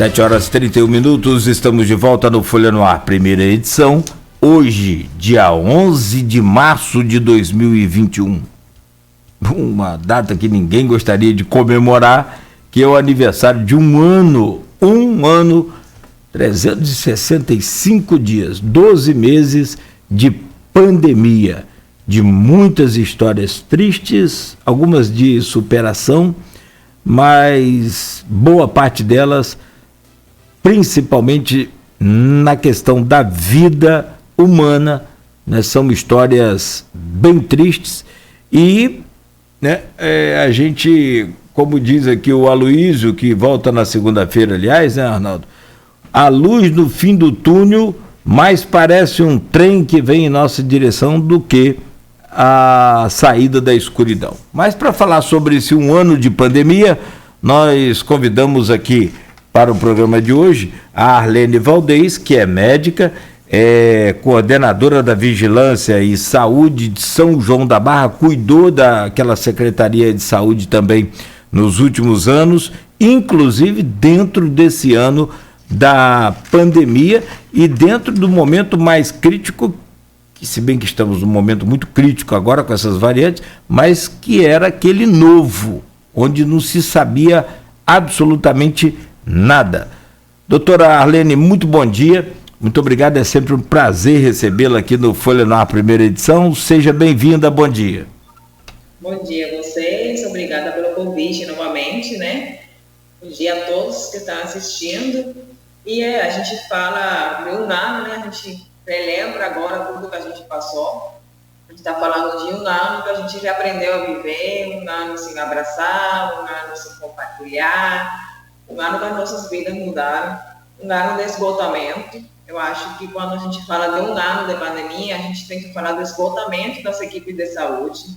7h31, estamos de volta no Folha no Ar, primeira edição, hoje, dia 11 de março de 2021. Uma data que ninguém gostaria de comemorar, que é o aniversário de um ano, 365 dias, 12 meses de pandemia, de muitas histórias tristes, algumas de superação, mas boa parte delas principalmente na questão da vida humana, né? São histórias bem tristes e, né, a gente, como diz aqui o Aloísio, que volta na segunda-feira, aliás, né, Arnaldo? A luz no fim do túnel mais parece um trem que vem em nossa direção do que a saída da escuridão. Mas para falar sobre esse um ano de pandemia, nós convidamos aqui para o programa de hoje a Arlene Valdez, que é médica, é coordenadora da Vigilância e Saúde de São João da Barra, cuidou daquela Secretaria de Saúde também nos últimos anos, inclusive dentro desse ano da pandemia e dentro do momento mais crítico, que se bem que estamos num momento muito crítico agora com essas variantes, mas que era aquele novo, onde não se sabia absolutamente nada. Doutora Arlene, muito bom dia, muito obrigado, é sempre um prazer recebê-la aqui no Folha no Ar, primeira edição, seja bem-vinda, bom dia. Bom dia a vocês, obrigada pelo convite novamente, né? Bom dia a todos que estão assistindo, e a gente fala de um ano, né? A gente relembra agora tudo que a gente passou, a gente está falando de um ano que a gente já aprendeu a viver, um ano sem abraçar, um ano sem compartilhar, um ano que as nossas vidas mudaram, um ano de esgotamento. Eu acho que quando a gente fala de um ano de pandemia, a gente tem que falar do esgotamento das equipes de saúde,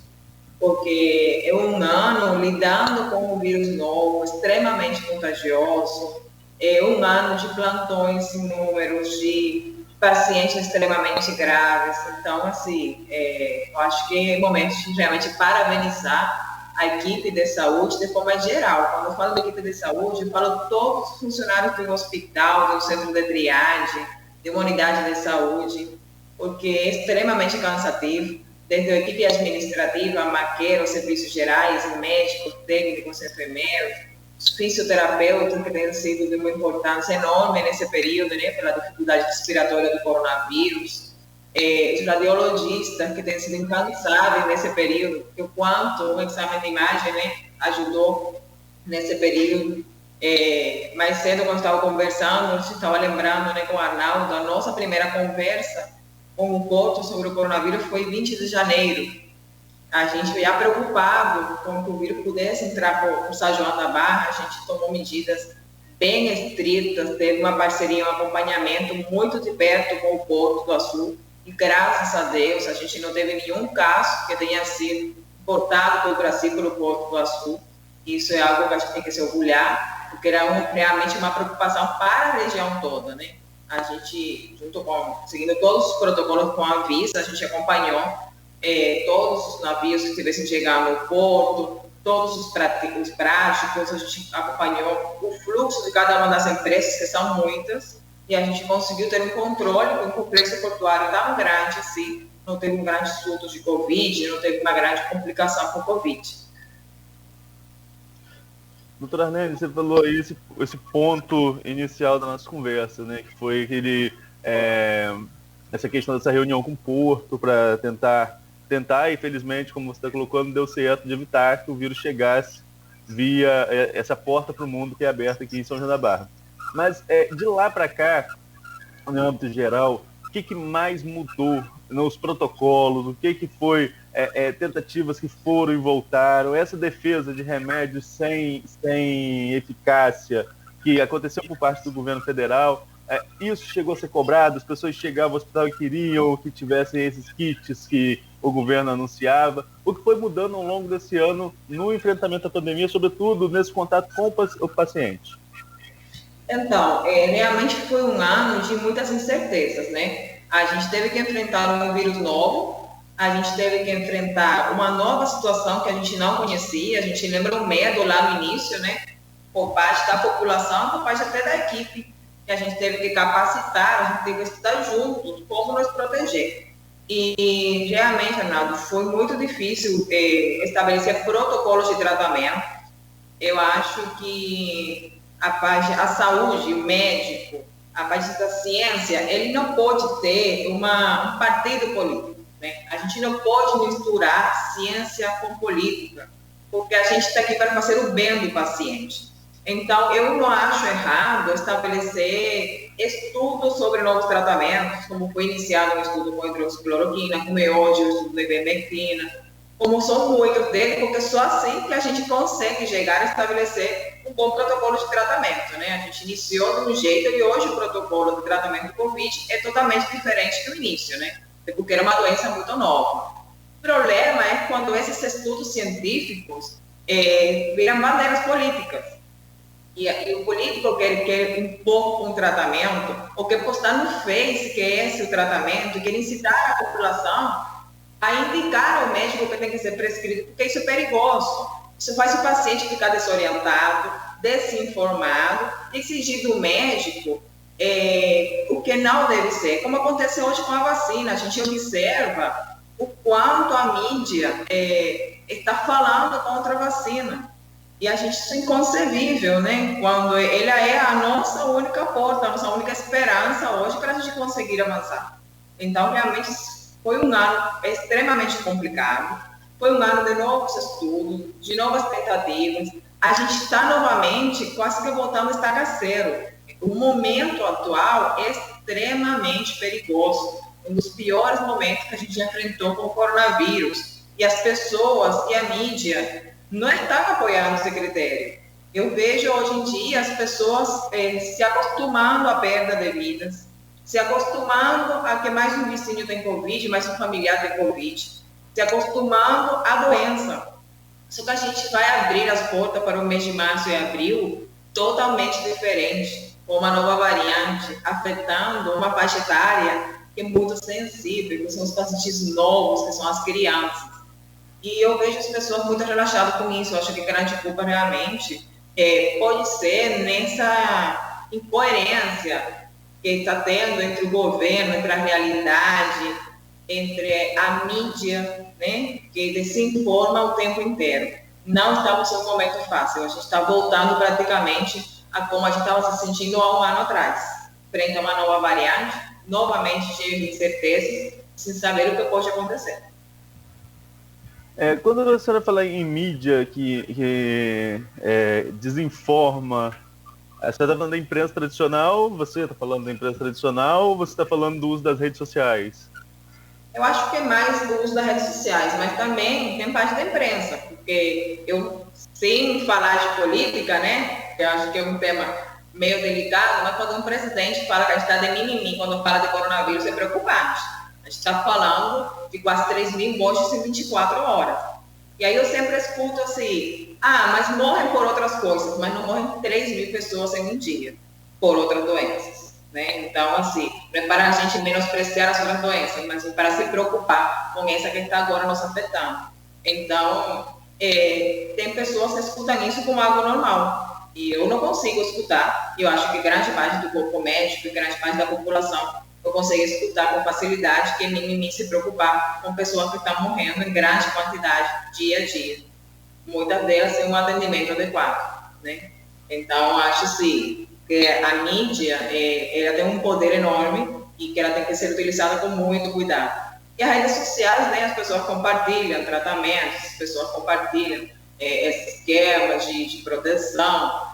porque é um ano lidando com um vírus novo, extremamente contagioso, é um ano de plantões em números, de pacientes extremamente graves. Então, assim, eu acho que é momento de realmente parabenizar a equipe de saúde de forma geral. Quando eu falo da equipe de saúde, eu falo todos os funcionários de um hospital, de um centro de triagem, de uma unidade de saúde, porque é extremamente cansativo, desde a equipe administrativa, a maqueira, os serviços gerais, médicos, técnicos, enfermeiros, os fisioterapeutas, que têm sido de uma importância enorme nesse período, né, pela dificuldade respiratória do coronavírus, os radiologistas, que têm sido incansáveis nesse período, o quanto o exame de imagem, né, ajudou nesse período. Mais cedo, quando estava conversando, a gente estava lembrando, né, com o Arnaldo, a nossa primeira conversa com o Porto sobre o coronavírus foi 20 de janeiro. A gente já preocupado com que o vírus pudesse entrar por São João da Barra, a gente tomou medidas bem estritas, teve uma parceria, um acompanhamento muito de perto com o Porto do Açu, e graças a Deus a gente não teve nenhum caso que tenha sido importado pelo Brasil pelo Porto do Açu. Isso é algo que a gente tem que se orgulhar, porque era realmente uma preocupação para a região toda, né? A gente, seguindo todos os protocolos com a Anvisa, a gente acompanhou todos os navios que tivessem chegado no porto, todos os práticos, a gente acompanhou o fluxo de cada uma das empresas, que são muitas, e a gente conseguiu ter um controle com um complexo portuário tão grande assim, não teve um grande surto de Covid, não teve uma grande complicação com Covid. Doutora Arlene, você falou aí esse ponto inicial da nossa conversa, né, que foi essa questão dessa reunião com o Porto para tentar, e felizmente, como você está colocando, deu certo de evitar que o vírus chegasse via essa porta para o mundo que é aberta aqui em São João da Barra. Mas de lá para cá, no âmbito geral, o que mais mudou nos protocolos, o que foi tentativas que foram e voltaram, essa defesa de remédios sem eficácia que aconteceu por parte do governo federal, isso chegou a ser cobrado, as pessoas chegavam ao hospital e queriam que tivessem esses kits que o governo anunciava, o que foi mudando ao longo desse ano no enfrentamento à pandemia, sobretudo nesse contato com o paciente? Então, realmente foi um ano de muitas incertezas, né? A gente teve que enfrentar um vírus novo, a gente teve que enfrentar uma nova situação que a gente não conhecia, a gente lembra o medo lá no início, né? por parte da população, por parte até da equipe, que a gente teve que capacitar, a gente teve que estudar juntos como nos proteger. E realmente, Arnaldo, foi muito difícil estabelecer protocolos de tratamento. Eu acho que a saúde, o médico, a parte da ciência, ele não pode ter um partido político, né? A gente não pode misturar ciência com política, porque a gente está aqui para fazer o bem do paciente. Então, eu não acho errado estabelecer estudos sobre novos tratamentos, como foi iniciado um estudo com hidroxicloroquina, como é hoje o estudo da ivermectina, como são muitos deles, porque só assim que a gente consegue chegar a estabelecer um bom protocolo de tratamento, né? A gente iniciou de um jeito e hoje o protocolo de tratamento do Covid é totalmente diferente do início, né? Porque era uma doença muito nova. O problema é quando esses estudos científicos viram bandeiras políticas. E o político quer impor um tratamento, ou quer postar no Face que é esse o tratamento, quer incitar a população a indicar ao médico que tem que ser prescrito, porque isso é perigoso. Isso faz o paciente ficar desorientado, desinformado, exigir do médico o que não deve ser. Como acontece hoje com a vacina, a gente observa o quanto a mídia está falando contra a vacina. E a gente, isso é inconcebível, né? Quando ela é a nossa única porta, a nossa única esperança hoje para a gente conseguir avançar. Então, realmente, foi um ano extremamente complicado. Foi um ano de novos estudos, de novas tentativas. A gente está novamente quase que voltando a estaca zero. O momento atual é extremamente perigoso. Um dos piores momentos que a gente já enfrentou com o coronavírus. E as pessoas e a mídia não estão apoiando esse critério. Eu vejo hoje em dia as pessoas se acostumando à perda de vidas, se acostumando a que mais um vizinho tem Covid, mais um familiar tem Covid, se acostumando à doença. Só que a gente vai abrir as portas para o mês de março e abril totalmente diferente, com uma nova variante, afetando uma faixa etária que é muito sensível, que são os pacientes novos, que são as crianças. E eu vejo as pessoas muito relaxadas com isso. Eu acho que a grande culpa realmente pode ser nessa incoerência que está tendo entre o governo, entre a realidade, entre a mídia, né, que desinforma o tempo inteiro. Não estamos em um momento fácil. A gente está voltando praticamente a como a gente estava se sentindo há um ano atrás, frente a uma nova variante, novamente cheio de incertezas, sem saber o que pode acontecer. Quando a senhora fala em mídia que desinforma, você está falando da imprensa tradicional, você está falando da imprensa tradicional ou você está falando do uso das redes sociais? Eu acho que é mais do uso das redes sociais, mas também tem parte da imprensa, porque eu, sem falar de política, né, eu acho que é um tema meio delicado, mas quando um presidente fala que a gente está de mimimi, quando fala de coronavírus, é preocupante. A gente está falando de quase 3 mil mortes em 24 horas. E aí eu sempre escuto assim, mas morrem por outras coisas, mas não morrem 3 mil pessoas em um dia por outras doenças, né? Então, assim, não é para a gente menospreciar as outras doenças, mas é para se preocupar com essa que está agora nos afetando. Então, tem pessoas que escutam isso como algo normal. E eu não consigo escutar. Eu acho que grande parte do corpo médico e grande parte da população eu consigo escutar com facilidade que mimimi se preocupar com pessoas que estão morrendo em grande quantidade, dia a dia. Muitas delas têm um atendimento adequado, né? Então, acho sim que a mídia ela tem um poder enorme e que ela tem que ser utilizada com muito cuidado. E as redes sociais, né, as pessoas compartilham tratamentos, as pessoas compartilham esquemas de proteção,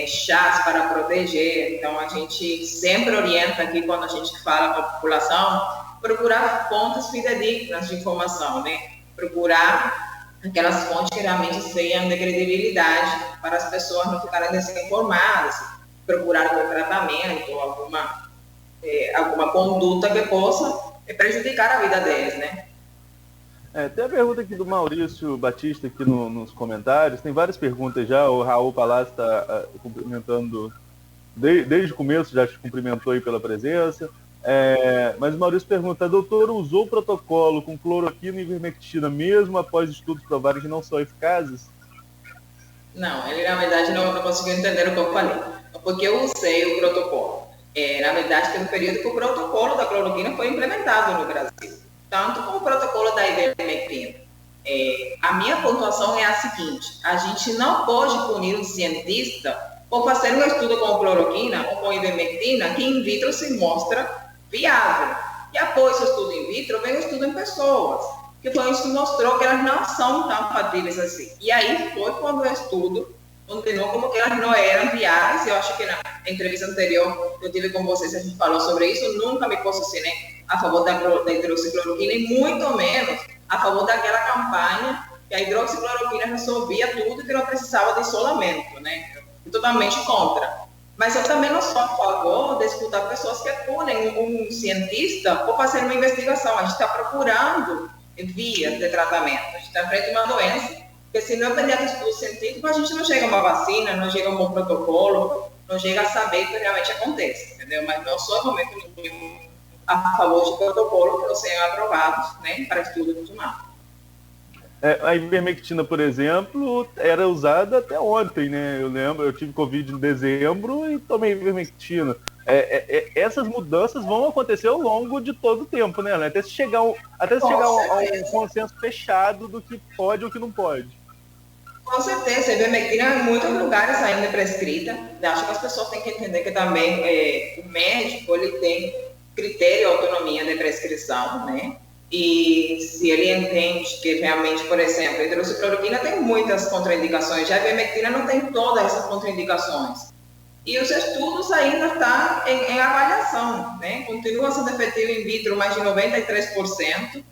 chás para proteger. Então, a gente sempre orienta aqui, quando a gente fala para a população, procurar fontes fidedignas de informação, né? Procurar aquelas fontes que realmente sejam de credibilidade, para as pessoas não ficarem desinformadas, procurar algum tratamento, alguma conduta que possa prejudicar a vida deles, né? Tem a pergunta aqui do Maurício Batista aqui nos comentários. Tem várias perguntas já. O Raul Palácio está cumprimentando desde o começo, já te cumprimentou aí pela presença. Mas o Maurício pergunta: a doutora usou o protocolo com cloroquina e ivermectina mesmo após estudos provarem que não são eficazes? Não, ele na verdade não conseguiu entender o que eu falei. Porque eu usei o protocolo. Na verdade, tem um período que o protocolo da cloroquina foi implementado no Brasil, tanto como o protocolo da ivermectina. A minha pontuação é a seguinte: a gente não pode punir um cientista por fazer um estudo com cloroquina ou com ivermectina que in vitro se mostra viável. E após o estudo in vitro, vem o estudo em pessoas, que foi isso que mostrou que elas não são tão factíveis assim. E aí foi quando o estudo continuou como que elas não eram viáveis. Eu acho que na entrevista anterior que eu tive com vocês, a gente falou sobre isso. Nunca me posicionei a favor da hidroxicloroquina e muito menos a favor daquela campanha que a hidroxicloroquina resolvia tudo e que não precisava de isolamento, né? Eu totalmente contra. Mas eu também não sou a favor de escutar pessoas que punem um cientista por fazer uma investigação. A gente está procurando vias de tratamento. A gente está frente a uma doença, porque se não depender do estudo científico, a gente não chega a uma vacina, não chega a um bom protocolo, não chega a saber o que realmente acontece, entendeu? Mas não sou, no momento nenhum, a favor de protocolo que não sejam aprovados, né, para estudo de humano. A ivermectina, por exemplo, era usada até ontem, né? Eu lembro, eu tive Covid em dezembro e tomei ivermectina. Essas mudanças vão acontecer ao longo de todo o tempo, né? Até se chegar a um consenso fechado do que pode ou que não pode. Com certeza, a ivermectina em muitos lugares ainda é prescrita. Acho que as pessoas têm que entender que também o médico ele tem critério e autonomia de prescrição, né? E se ele entende que realmente, por exemplo, a hidroxicloroquina tem muitas contraindicações, já a ivermectina não tem todas essas contraindicações. E os estudos ainda estão em avaliação, né? Continua sendo efetivo in vitro mais de 93%,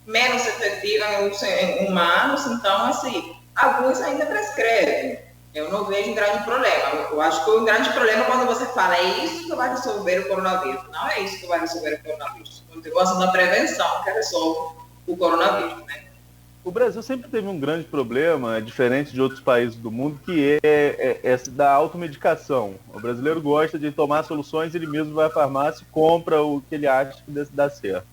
menos efetiva em humanos, então, assim, alguns ainda prescrevem. Eu não vejo um grande problema. Eu acho que o grande problema é quando você fala é isso que vai resolver o coronavírus. Não é isso que vai resolver o coronavírus. Continua sendo a prevenção que resolve o coronavírus, né? O Brasil sempre teve um grande problema, diferente de outros países do mundo, que é essa da automedicação. O brasileiro gosta de tomar soluções, ele mesmo vai à farmácia e compra o que ele acha que dá certo.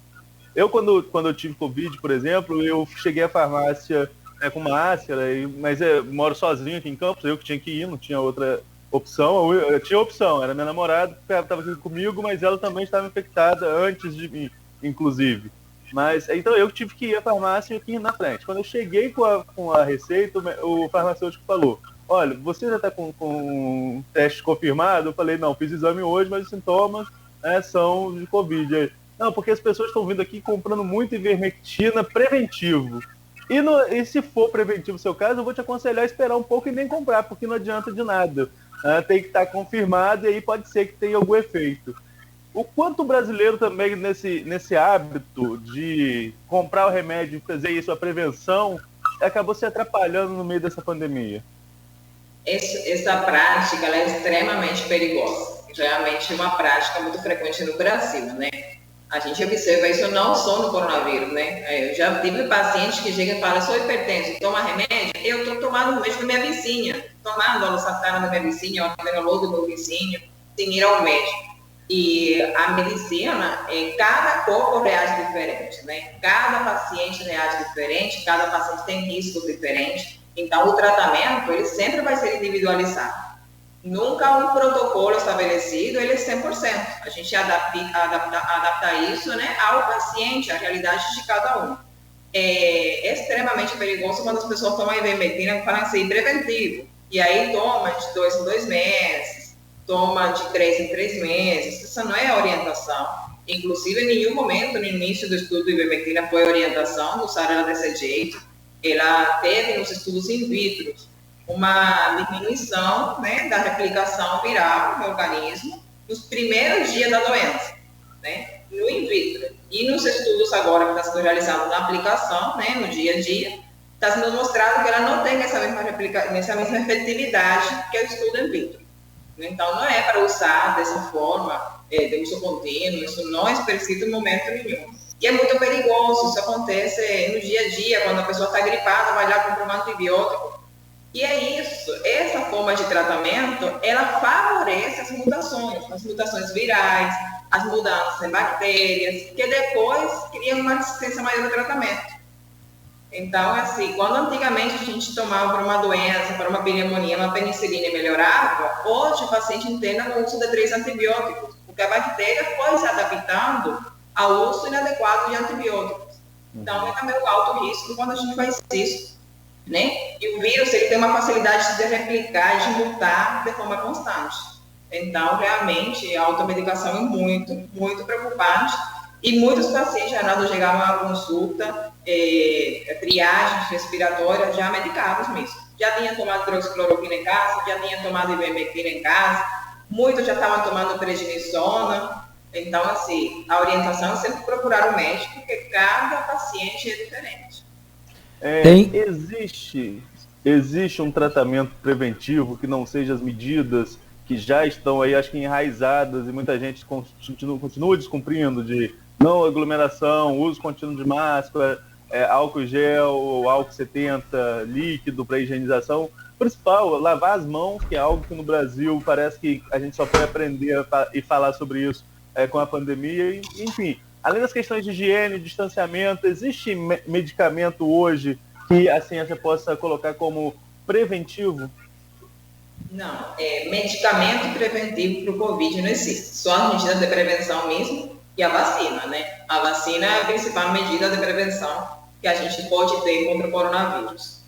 Eu, quando eu tive Covid, por exemplo, eu cheguei à farmácia com máscara, mas eu moro sozinho aqui em Campos, eu que tinha que ir, não tinha outra opção. Eu tinha opção, era minha namorada, ela estava aqui comigo, mas ela também estava infectada antes de mim, inclusive. Mas então eu tive que ir à farmácia aqui na frente. Quando eu cheguei com a receita, o farmacêutico falou: olha, você já está com um teste confirmado? Eu falei: não, fiz exame hoje, mas os sintomas são de Covid. Não, porque as pessoas estão vindo aqui comprando muito ivermectina preventivo. E se for preventivo o seu caso, eu vou te aconselhar a esperar um pouco e nem comprar, porque não adianta de nada. Tem que estar confirmado e aí pode ser que tenha algum efeito. O quanto o brasileiro também, nesse hábito de comprar o remédio e fazer isso, a prevenção, acabou se atrapalhando no meio dessa pandemia? Essa prática ela é extremamente perigosa. Realmente é uma prática muito frequente no Brasil, né? A gente observa isso não só no coronavírus, né? Eu já tive pacientes que chegam e falam: sou hipertenso, toma remédio? Eu estou tomando o remédio da minha vizinha, tomando a losartana da minha vizinha, o atenolol do meu vizinho, sem ir ao médico. E a medicina, cada corpo reage diferente, né? Cada paciente reage diferente, cada paciente tem riscos diferentes. Então, o tratamento, ele sempre vai ser individualizado. Nunca um protocolo estabelecido, ele é 100%. A gente adapta isso, né, ao paciente, à realidade de cada um. É extremamente perigoso quando as pessoas tomam ivermectina e falam assim, preventivo. E aí toma de 2 em 2 meses, toma de 3 em 3 meses. Isso não é orientação. Inclusive, em nenhum momento, no início do estudo de ivermectina, foi orientação de usar ela desse jeito. Ela teve nos estudos in vitro uma diminuição, né, da replicação viral no organismo nos primeiros dias da doença, né, no in vitro. E nos estudos agora que está sendo realizado na aplicação, né, no dia a dia, está sendo mostrado que ela não tem essa mesma efetividade que o estudo in vitro. Então, não é para usar dessa forma, de uso contínuo, isso não é prescrito em momento nenhum. E é muito perigoso, isso acontece no dia a dia, quando a pessoa está gripada, vai lá comprar um antibiótico. E é isso, essa forma de tratamento, ela favorece as mutações virais, as mudanças em bactérias, que depois criam uma resistência maior ao tratamento. Então, assim, quando antigamente a gente tomava para uma doença, para uma pneumonia, uma penicilina e melhorava, hoje o paciente entenda no uso de 3 antibióticos, porque a bactéria foi se adaptando ao uso inadequado de antibióticos. Então, é também o alto risco quando a gente faz isso, né? E o vírus, ele tem uma facilidade de replicar, de mutar de forma constante. Então, realmente, a automedicação é muito, muito preocupante. E muitos pacientes, Arnaldo, chegavam à consulta, triagens respiratórias já medicados mesmo. Já tinham tomado hidroxicloroquina em casa, já tinham tomado ivermectina em casa, muitos já estavam tomando prednisona. Então, assim, a orientação é sempre procurar o médico, porque cada paciente é diferente. Existe um tratamento preventivo que não seja as medidas que já estão aí, acho que enraizadas, e muita gente continua descumprindo, de não aglomeração, uso contínuo de máscara, álcool gel, álcool 70, líquido para higienização. O principal, lavar as mãos, que é algo que no Brasil parece que a gente só foi aprender e falar sobre isso com a pandemia. Enfim, além das questões de higiene, distanciamento, existe medicamento hoje que a ciência possa colocar como preventivo? Não, medicamento preventivo para o Covid não existe. Só as medidas de prevenção mesmo e a vacina, né? A vacina é a principal medida de prevenção que a gente pode ter contra o coronavírus.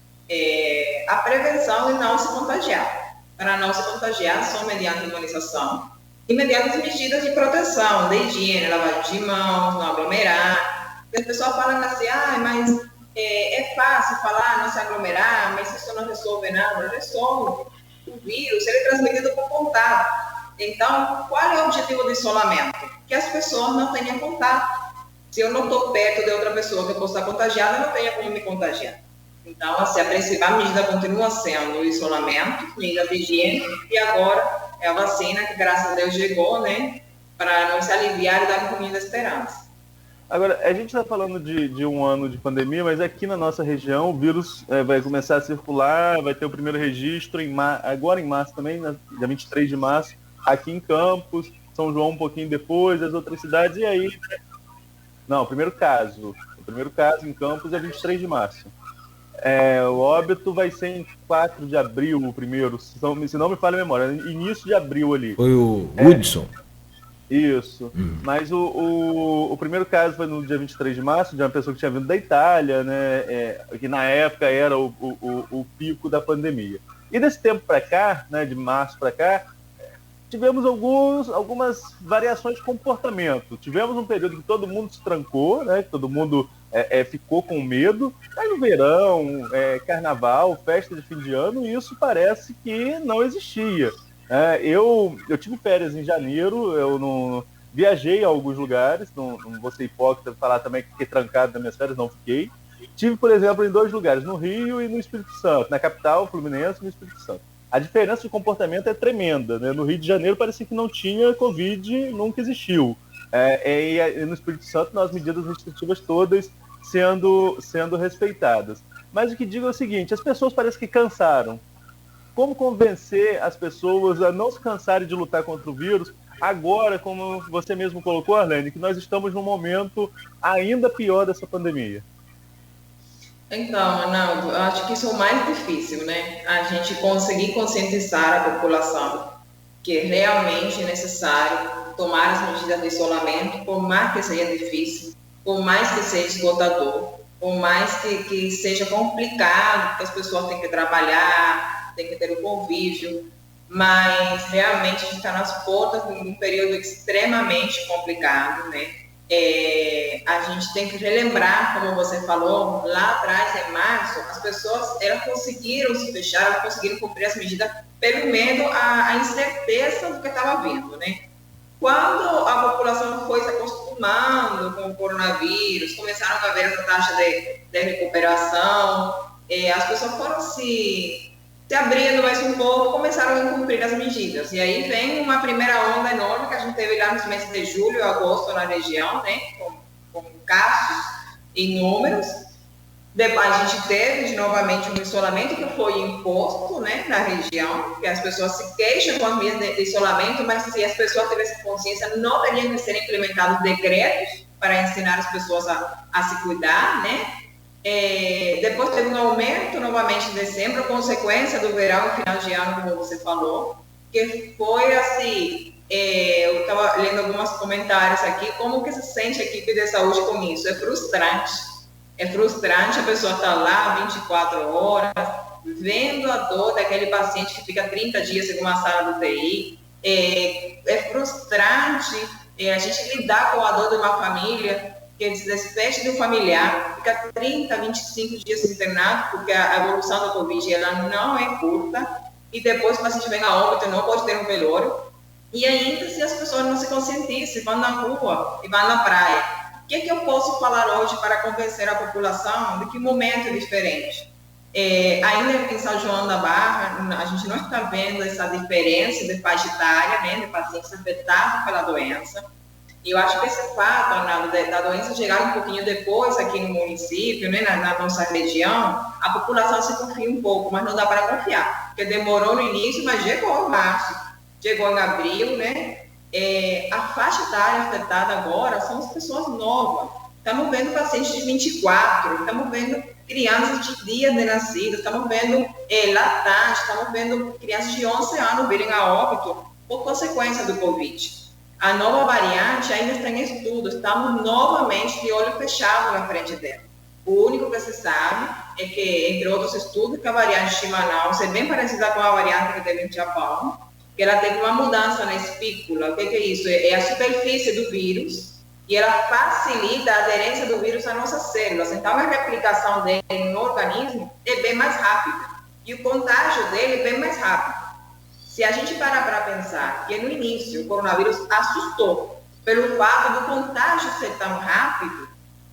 A prevenção é não se contagiar. Para não se contagiar, só mediante imunização e mediante as medidas de proteção, de higiene, lavagem de mãos, não aglomerar. E as pessoas falam assim, mas é fácil falar, não se aglomerar, mas isso não resolve nada. Resolve. O vírus, ele é transmitido por contato. Então, qual é o objetivo do isolamento? Que as pessoas não tenham contato. Se eu não estou perto de outra pessoa que possa estar contagiada, eu não tenho como me contagiar. Então, assim, a principal medida continua sendo o isolamento, medida de higiene, e agora é a vacina, que graças a Deus chegou, né, para nos aliviar e dar um pouquinho de esperança. Agora, a gente está falando de um ano de pandemia, mas aqui na nossa região o vírus vai começar a circular, vai ter o primeiro registro agora em março também, dia 23 de março, aqui em Campos, São João um pouquinho depois, as outras cidades, e aí... Não, o primeiro caso em Campos é 23 de março. O óbito vai ser em 4 de abril, o primeiro, se não me falha a memória, início de abril ali. Foi o Hudson. Isso, mas o primeiro caso foi no dia 23 de março, de uma pessoa que tinha vindo da Itália, né, que na época era o pico da pandemia. E desse tempo para cá, né, de março para cá, tivemos algumas variações de comportamento. Tivemos um período que todo mundo se trancou, né, que todo mundo ficou com medo, mas no verão, carnaval, festa de fim de ano, isso parece que não existia. Eu tive férias em janeiro, eu não viajei a alguns lugares, não vou ser hipócrita falar também que fiquei trancado nas minhas férias, não fiquei. Tive, por exemplo, em 2 lugares, no Rio e no Espírito Santo, na capital Fluminense e no Espírito Santo. A diferença de comportamento é tremenda, né? No Rio de Janeiro parecia que não tinha Covid, nunca existiu. E no Espírito Santo, as medidas restritivas todas sendo respeitadas. Mas o que digo é o seguinte, as pessoas parecem que cansaram. Como convencer as pessoas a não se cansarem de lutar contra o vírus, agora, como você mesmo colocou, Arlene, que nós estamos num momento ainda pior dessa pandemia? Então, Arnaldo, eu acho que isso é o mais difícil, né? A gente conseguir conscientizar a população que realmente é necessário tomar as medidas de isolamento, por mais que seja difícil, por mais que seja esgotador, por mais que seja complicado, que as pessoas têm que trabalhar, tem que ter o convívio, mas realmente a gente está nas portas de um período extremamente complicado, né? A gente tem que relembrar, como você falou, lá atrás, em março, as pessoas elas conseguiram se fechar, elas conseguiram cumprir as medidas pelo medo à incerteza do que estava vindo, né? Quando a população foi se acostumando com o coronavírus, começaram a ver essa taxa de recuperação, as pessoas foram se abrindo mais um pouco, começaram a cumprir as medidas. E aí vem uma primeira onda enorme que a gente teve lá nos meses de julho e agosto na região, né, com casos inúmeros. Depois a gente teve novamente um isolamento que foi imposto, né, na região, que as pessoas se queixam com as medidas de isolamento, mas se as pessoas tivessem consciência, não teriam que ser implementados decretos para ensinar as pessoas a se cuidar, né? Depois teve um aumento novamente em dezembro, consequência do verão e final de ano, como você falou, que foi assim, eu estava lendo alguns comentários aqui, como que se sente a equipe de saúde com isso? É frustrante a pessoa estar lá 24 horas, vendo a dor daquele paciente que fica 30 dias em uma sala do UTI, é frustrante a gente lidar com a dor de uma família, que se despecha de um familiar, fica 30, 25 dias internado, porque a evolução da Covid ela não é curta, e depois o paciente vem a óbito, não pode ter um velório, e ainda se as pessoas não se conscientizam, vão na rua e vão na praia. O que eu posso falar hoje para convencer a população de que o momento é diferente? Ainda em São João da Barra, a gente não está vendo essa diferença de faixa etária, né, de pacientes afetados pela doença. E eu acho que esse fato, Arnaldo, da doença chegar um pouquinho depois aqui no município, né, na nossa região, a população se confia um pouco, mas não dá para confiar, porque demorou no início, mas chegou em março, chegou em abril, né? A faixa etária afetada agora são as pessoas novas. Estamos vendo pacientes de 24, estamos vendo crianças de dia de nascido, estamos vendo lactantes, estamos vendo crianças de 11 anos virem a óbito por consequência do Covid. A nova variante ainda está em estudo, estamos novamente de olho fechado na frente dela. O único que se sabe é que, entre outros estudos, que a variante de Manaus é bem parecida com a variante que teve no Japão, que ela teve uma mudança na espícula. O que é isso? É a superfície do vírus, e ela facilita a aderência do vírus às nossas células. Então, a replicação dele no organismo é bem mais rápida, e o contágio dele é bem mais rápido. Se a gente parar para pensar que no início o coronavírus assustou pelo fato do contágio ser tão rápido,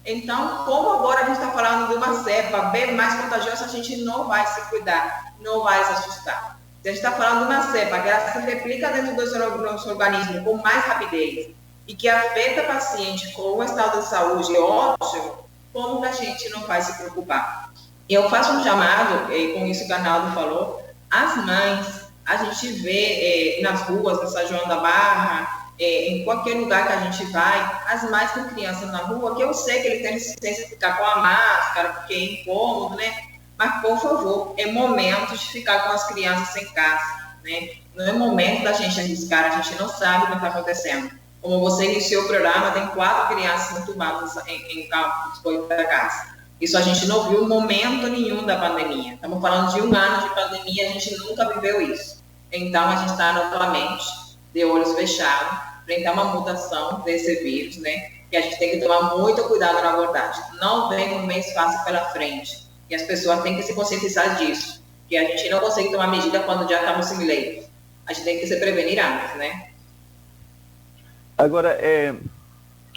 então, como agora a gente está falando de uma cepa bem mais contagiosa, a gente não vai se cuidar, não vai se assustar. Se a gente está falando de uma cepa que ela se replica dentro do nosso organismo com mais rapidez e que afeta o paciente com um estado de saúde ótimo, como que a gente não vai se preocupar? Eu faço um chamado, com isso que o Arnaldo falou, às mães. A gente vê nas ruas de São João da Barra, em qualquer lugar que a gente vai, as mães com crianças na rua, que eu sei que ele tem licença de ficar com a máscara, porque é incômodo, né? Mas, por favor, é momento de ficar com as crianças em casa, né? Não é momento da gente arriscar, a gente não sabe o que está acontecendo. Como você iniciou o programa, tem 4 crianças entubadas em campo da casa. Isso a gente não viu momento nenhum da pandemia. Estamos falando de 1 ano de pandemia, a gente nunca viveu isso. Então, a gente está novamente de olhos fechados, frente a uma mutação desse vírus, né? E a gente tem que tomar muito cuidado na abordagem. Não vem um mês fácil pela frente. E as pessoas têm que se conscientizar disso. Que a gente não consegue tomar medida quando já estamos sem leitos. A gente tem que se prevenir antes, né? Agora,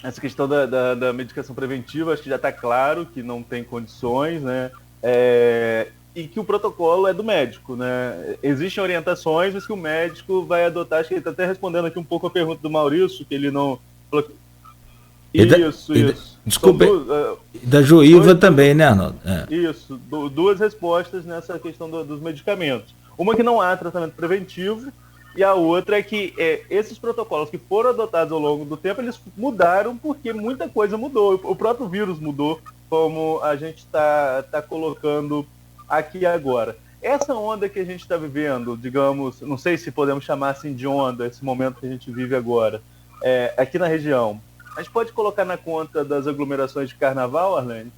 essa questão da medicação preventiva, acho que já está claro que não tem condições, né? E que o protocolo é do médico, né? Existem orientações, mas que o médico vai adotar. Acho que ele está até respondendo aqui um pouco a pergunta do Maurício, que ele não... Isso. Desculpa, da Joiva também, né, Arnaldo? Isso, 2 respostas nessa questão dos medicamentos. Uma que não há tratamento preventivo, e a outra é que esses protocolos que foram adotados ao longo do tempo, eles mudaram porque muita coisa mudou. O próprio vírus mudou, como a gente está colocando aqui agora. Essa onda que a gente está vivendo, digamos, não sei se podemos chamar assim de onda, esse momento que a gente vive agora, aqui na região, a gente pode colocar na conta das aglomerações de carnaval, Arlene?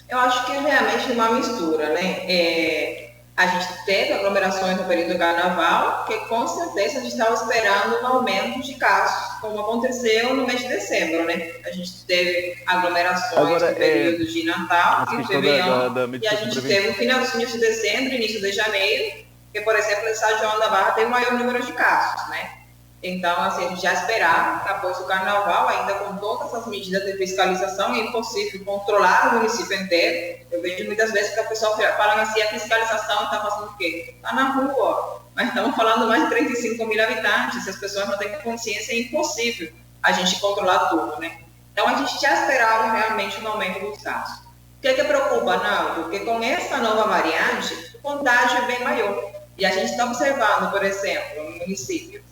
Eu acho que realmente é uma mistura, né? A gente teve aglomerações no período do carnaval, que com certeza a gente estava esperando um aumento de casos, como aconteceu no mês de dezembro, né? A gente teve aglomerações no período de Natal, em fevereiro, e a gente teve o finalzinho de dezembro, início de janeiro, que, por exemplo, em São João da Barra tem o maior número de casos, né? Então, assim, a gente já esperava que após o carnaval, ainda com todas as medidas de fiscalização, é impossível controlar o município inteiro. Eu vejo muitas vezes que a pessoa fala assim, a fiscalização está fazendo o quê? Está na rua, mas estamos falando mais de 35 mil habitantes, se as pessoas não têm consciência, é impossível a gente controlar tudo, né? Então, a gente já esperava realmente um aumento dos casos. O que preocupa, Arnaldo? Porque com essa nova variante, o contágio é bem maior. E a gente está observando, por exemplo, no município,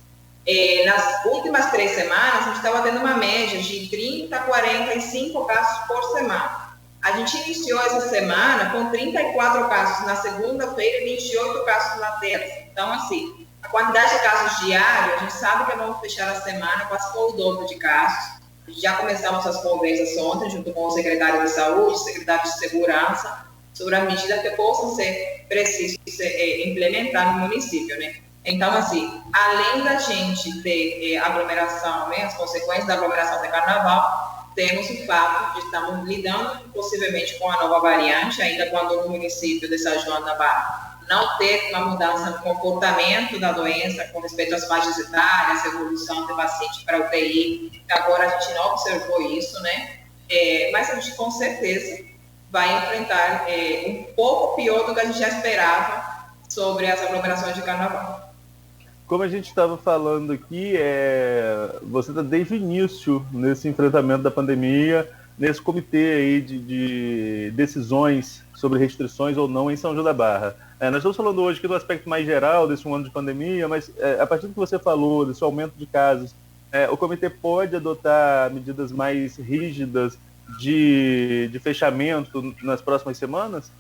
nas últimas 3 semanas, a gente estava tendo uma média de 30 a 45 casos por semana. A gente iniciou essa semana com 34 casos na segunda-feira e 28 casos na terça. Então, assim, a quantidade de casos diários, a gente sabe que vamos fechar a semana quase com o dobro de casos. Já começamos as conversas ontem, junto com o secretário de Saúde, secretário de Segurança, sobre a medida que possam ser precisas implementar no município, né? Então, assim, além da gente ter aglomeração, né, as consequências da aglomeração de carnaval, temos o fato de estarmos lidando possivelmente com a nova variante, ainda quando no município de São João da Barra não teve uma mudança no comportamento da doença com respeito às faixas etárias, evolução de paciente para UTI. Agora a gente não observou isso, né? Mas a gente com certeza vai enfrentar um pouco pior do que a gente já esperava sobre as aglomerações de carnaval. Como a gente estava falando aqui, você está desde o início nesse enfrentamento da pandemia, nesse comitê aí de decisões sobre restrições ou não em São João da Barra. Nós estamos falando hoje aqui do aspecto mais geral desse ano de pandemia, mas a partir do que você falou, desse aumento de casos, o comitê pode adotar medidas mais rígidas de fechamento nas próximas semanas?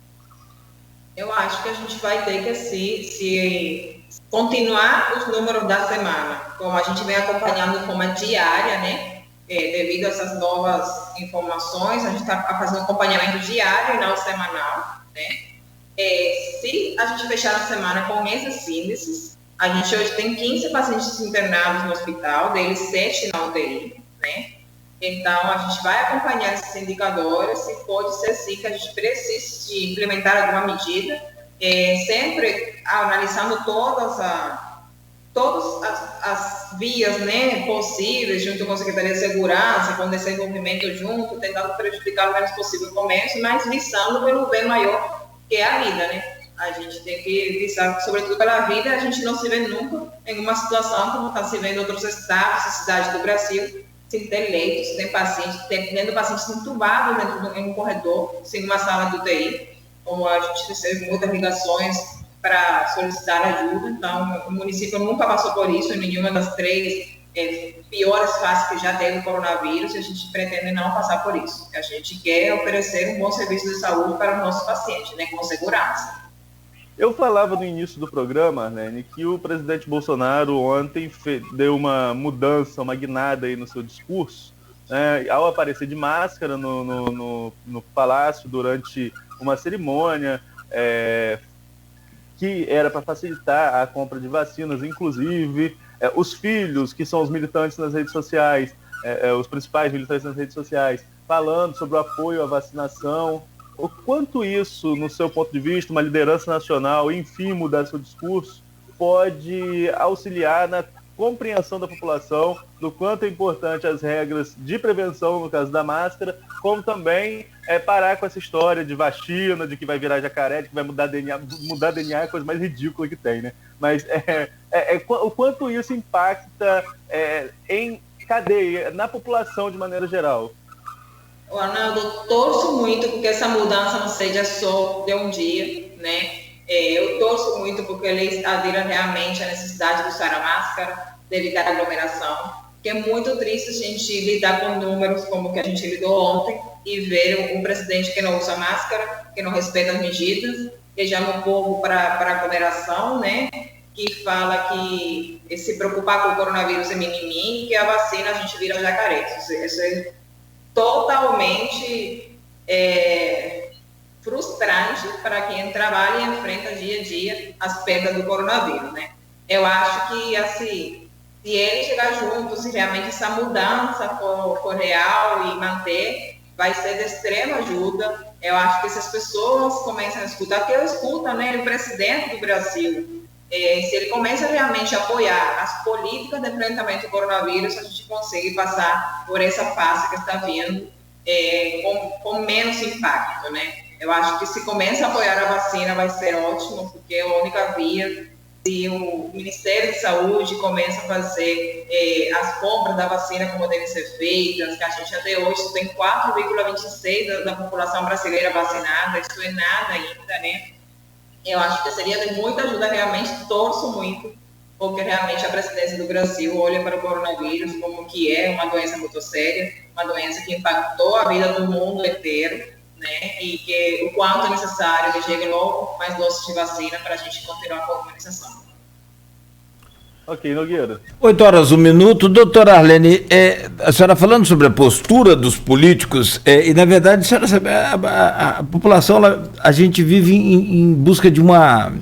Eu acho que a gente vai ter que se continuar os números da semana, como a gente vem acompanhando de forma diária, né? Devido a essas novas informações, a gente está fazendo um acompanhamento diário e não semanal, né? Se a gente fechar a semana com esses índices, a gente hoje tem 15 pacientes internados no hospital, deles 7 na UTI, né? Então, a gente vai acompanhar esses indicadores, se pode ser sim que a gente precise de implementar alguma medida, sempre analisando todas as vias, né, possíveis, junto com a Secretaria de Segurança, com o desenvolvimento junto, tentando prejudicar o menos possível o comércio, mas visando pelo bem maior, que é a vida, né? A gente tem que visar, sobretudo pela vida, a gente não se vê nunca em uma situação como está se vendo em outros estados e cidades do Brasil, sem ter leitos, sem pacientes, tendo pacientes entubados em um corredor, sem uma sala de UTI, como a gente recebe muitas ligações para solicitar ajuda. Então, o município nunca passou por isso, em nenhuma das 3 piores fases que já teve o coronavírus, e a gente pretende não passar por isso. A gente quer oferecer um bom serviço de saúde para os nossos pacientes, né, com segurança. Eu falava no início do programa, Arlene, que o presidente Bolsonaro ontem deu uma mudança, uma guinada aí no seu discurso, né, ao aparecer de máscara no palácio durante uma cerimônia que era para facilitar a compra de vacinas, inclusive os filhos, que são os militantes nas redes sociais, os principais militantes nas redes sociais, falando sobre o apoio à vacinação. O quanto isso, no seu ponto de vista, uma liderança nacional, enfim, mudar seu discurso, pode auxiliar na compreensão da população do quanto é importante as regras de prevenção, no caso da máscara, como também parar com essa história de vacina, de que vai virar jacaré, de que vai mudar DNA. Mudar DNA é a coisa mais ridícula que tem, né? Mas o quanto isso impacta em cadeia, na população de maneira geral. Arnaldo, eu torço muito porque essa mudança não seja só de um dia, né? Eu torço muito porque eles adiram realmente a necessidade de usar a máscara, de evitar a aglomeração, porque é muito triste a gente lidar com números como que a gente lidou ontem e ver um presidente que não usa máscara, que não respeita as medidas, que chama o povo para aglomeração, né? Que fala que se preocupar com o coronavírus é mimimi e que a vacina a gente vira jacaré. Isso é totalmente frustrante para quem trabalha e enfrenta dia a dia as perdas do coronavírus, né? Eu acho que, assim, se eles chegar juntos, se realmente essa mudança for real e manter, vai ser de extrema ajuda. Eu acho que se as pessoas começam a escutar, que eu escuto, né, o presidente do Brasil, se ele começa realmente a apoiar as políticas de enfrentamento do coronavírus, a gente consegue passar por essa fase que está vindo com menos impacto, né? Eu acho que se começa a apoiar a vacina vai ser ótimo, porque é a única via. Se o Ministério de Saúde começa a fazer as compras da vacina como devem ser feitas, que a gente até hoje tem 4,26% da população brasileira vacinada, isso é nada ainda, né? Eu acho que seria de muita ajuda, realmente torço muito, porque realmente a presidência do Brasil olha para o coronavírus como que é uma doença muito séria, uma doença que impactou a vida do mundo inteiro, né? E que o quanto é necessário que chegue logo mais doses de vacina para a gente continuar com a imunização. Ok, Nogueira. 8 horas, 1 minuto. Doutora Arlene, a senhora falando sobre a postura dos políticos, e na verdade, a senhora sabe, a população, a gente vive em busca de uma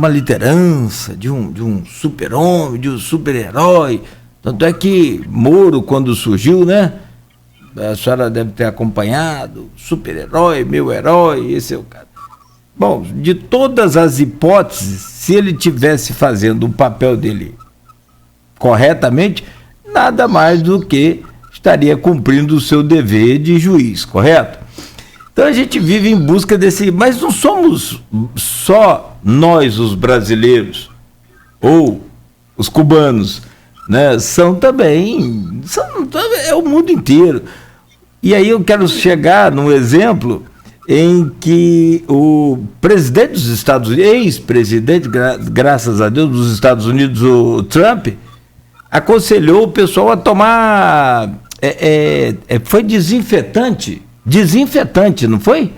liderança, de um super-homem, de um super-herói. Tanto é que Moro, quando surgiu, né? A senhora deve ter acompanhado, super-herói, meu herói, esse é o cara. Bom, de todas as hipóteses, se ele tivesse fazendo o papel dele corretamente, nada mais do que estaria cumprindo o seu dever de juiz, correto? Então a gente vive em busca desse... Mas não somos só nós, os brasileiros, ou os cubanos, né? É o mundo inteiro. E aí eu quero chegar num exemplo em que o presidente dos Estados Unidos, ex-presidente, graças a Deus, dos Estados Unidos, o Trump, aconselhou o pessoal a tomar, foi desinfetante, não foi?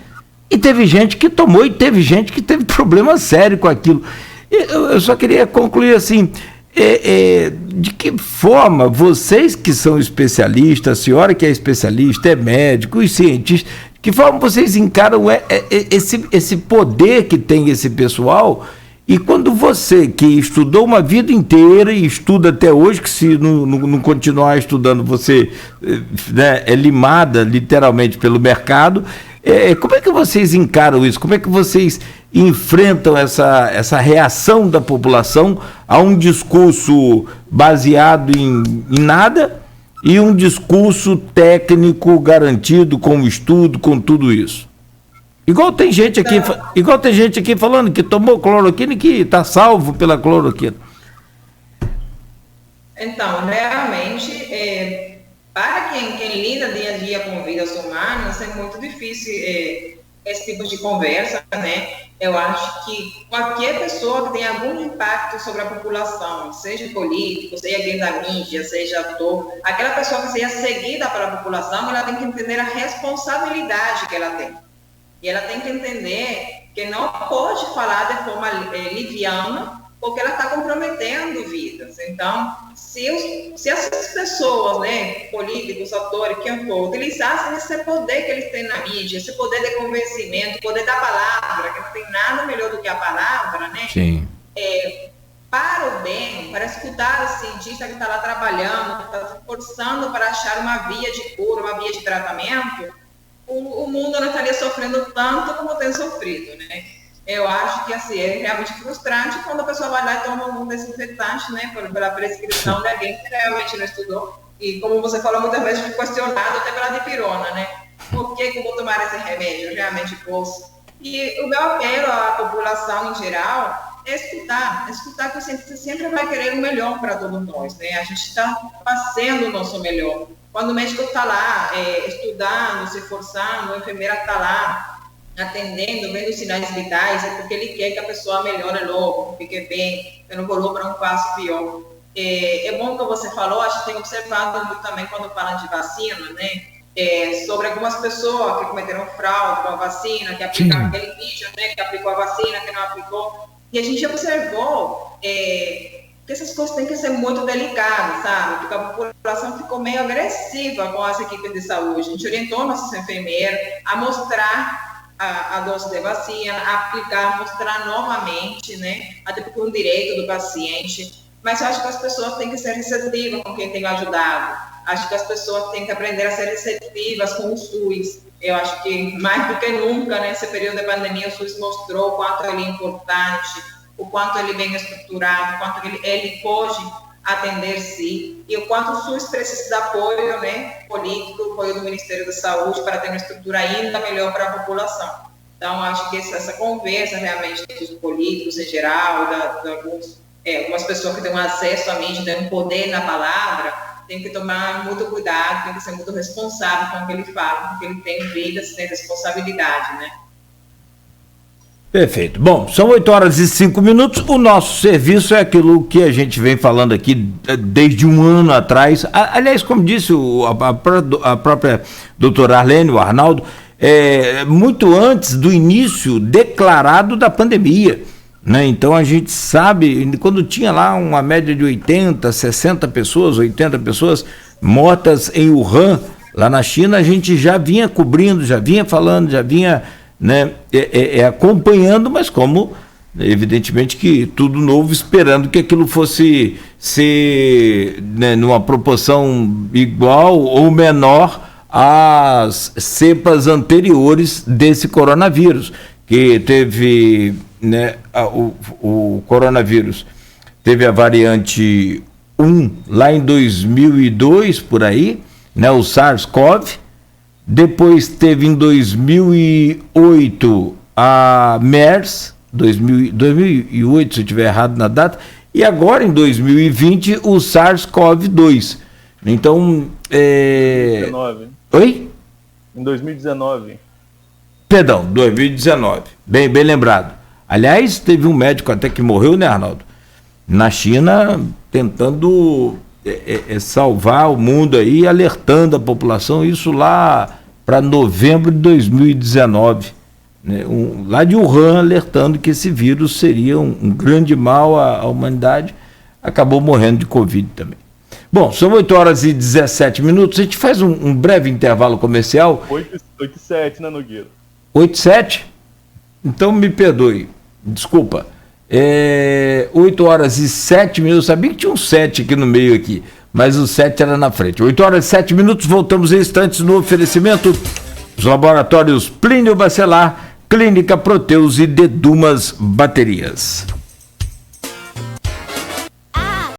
E teve gente que tomou e teve gente que teve problema sério com aquilo. Eu só queria concluir assim, de que forma vocês que são especialistas, a senhora que é especialista, é médico, os cientistas, de que forma vocês encaram esse poder que tem esse pessoal? E quando você, que estudou uma vida inteira e estuda até hoje, que se não continuar estudando, você, né, é limada literalmente pelo mercado, como é que vocês encaram isso? Como é que vocês enfrentam essa reação da população a um discurso baseado em nada e um discurso técnico garantido com estudo, com tudo isso? Igual tem gente aqui falando que tomou cloroquina e que está salvo pela cloroquina. Então, realmente, para quem lida dia a dia com vidas humanas, é muito difícil esse tipo de conversa, né? Eu acho que qualquer pessoa que tenha algum impacto sobre a população, seja político, seja alguém da mídia, seja ator, aquela pessoa que seja seguida pela população, ela tem que entender a responsabilidade que ela tem. E ela tem que entender que não pode falar de forma liviana, porque ela está comprometendo vidas. Então, se essas pessoas, né, políticos, atores, quem for, utilizassem esse poder que eles têm na mídia, esse poder de convencimento, poder da palavra, que não tem nada melhor do que a palavra, né? Sim. Para o bem, para escutar o cientista que está lá trabalhando, que está se esforçando para achar uma via de cura, uma via de tratamento, o mundo não estaria sofrendo tanto como tem sofrido, né? Eu acho que assim, é realmente frustrante quando a pessoa vai lá e toma um desinfetante, né, pela prescrição de alguém que realmente não estudou. E como você falou, muitas vezes foi questionado até pela dipirona, né? Por que eu vou tomar esse remédio? Eu realmente posso. E o meu apelo à população em geral é escutar que o cientista sempre vai querer o melhor para todos nós, né? A gente está fazendo o nosso melhor. Quando o médico está lá estudando, se esforçando, a enfermeira está lá atendendo, vendo os sinais vitais, é porque ele quer que a pessoa melhore logo, fique bem, que não rolou para um passo pior. É bom que você falou, acho que tem observado muito também quando falam de vacina, né? Sobre algumas pessoas que cometeram fraude com a vacina, que aplicaram aquele vídeo, né? Que aplicou a vacina, que não aplicou. E a gente observou que essas coisas têm que ser muito delicadas, sabe? Porque a população ficou meio agressiva com as equipes de saúde. A gente orientou nossos enfermeiros a mostrar a dose de vacina, a aplicar, mostrar novamente, né? Até porque é um direito do paciente. Mas eu acho que as pessoas têm que ser receptivas com quem tem ajudado. Acho que as pessoas têm que aprender a ser receptivas com o SUS. Eu acho que mais do que nunca, nesse período de pandemia, o SUS mostrou o quanto ele é importante, o quanto ele é bem estruturado, o quanto ele pode atender-se e o quanto o SUS precisa de apoio, né, político, apoio do Ministério da Saúde para ter uma estrutura ainda melhor para a população. Então, acho que essa conversa realmente dos políticos em geral, algumas pessoas que têm um acesso à mídia, têm um poder na palavra, tem que tomar muito cuidado, tem que ser muito responsável com o que ele fala, porque ele tem vidas, tem responsabilidade, né? Perfeito. Bom, são 8h05. O nosso serviço é aquilo que a gente vem falando aqui desde um ano atrás. Aliás, como disse a própria doutora Arlene, o Arnaldo, muito antes do início declarado da pandemia, né? Então a gente sabe, quando tinha lá uma média de 80, 60 pessoas, 80 pessoas mortas em Wuhan, lá na China, a gente já vinha cobrindo, já vinha falando, já vinha, né, acompanhando, mas como, evidentemente, que tudo novo, esperando que aquilo fosse ser, né, numa proporção igual ou menor às cepas anteriores desse coronavírus, que teve, né, o coronavírus teve a variante 1 lá em 2002, por aí, né, o SARS-CoV, depois teve em 2008 a MERS, 2008, se eu estiver errado na data, e agora em 2020 o SARS-CoV-2. Então, 2019. Oi? Em 2019. Perdão, 2019. Bem lembrado. Aliás, teve um médico até que morreu, né, Arnaldo? Na China, tentando salvar o mundo aí, alertando a população, isso lá para novembro de 2019. Né? Lá de Wuhan, alertando que esse vírus seria um grande mal à humanidade, acabou morrendo de Covid também. Bom, são 8h17, a gente faz um breve intervalo comercial. 8h07, né, Nogueira? 8h07? Então me perdoe, desculpa. 8h07, sabia que tinha um 7 aqui no meio aqui, mas o 7 era na frente. 8h07, voltamos em instantes no oferecimento dos laboratórios Plínio Bacelar, Clínica Proteus e Dedumas Baterias.